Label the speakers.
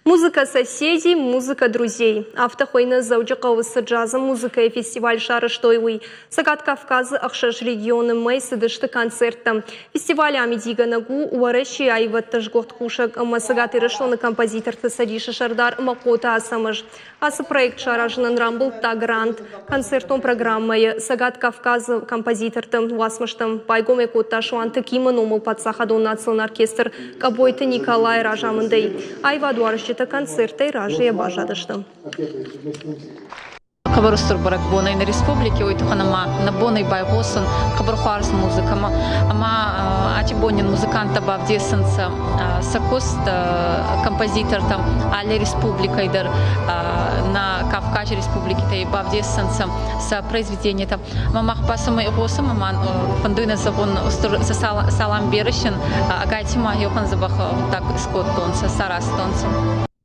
Speaker 1: Музыка соседей, музыка друзей. Автохойна зауджилась джазом, музыка и фестиваль Шарыштойвый. Сагат Кавказа, Ахшаш регионы Мэй, сыдышты концерта. Фестиваль Амидига Нагу, Уарещи, Айват Тажгот Кушак, Масагат и Рышлона композитор Тасадиша Шардар, Макота Асамаж. Аса проект Шаражнан Рамбл Тагрант. Концертом программы Сагат Кавказа, композитор там Васмаштам, Пайгоме Кота Шуанта Кима Номал Подсахадон Национальный оркестр, Кабойта Николай Ражамандей. Айва Дуарщита концерта и ражия бажадыштым.
Speaker 2: Кабарустур барак бонай на республике, ой туханама на бонай байгосын кабархуарс музыкама, ама атибонин музыканта бавдесенца сакост композитор там але республика идар на Кавказе республики тей бавдесенца с произведения там мамах пасамай госам маман пандуйна загон за салам берешен агайтима йохан забах так скот тонца сарас тонца.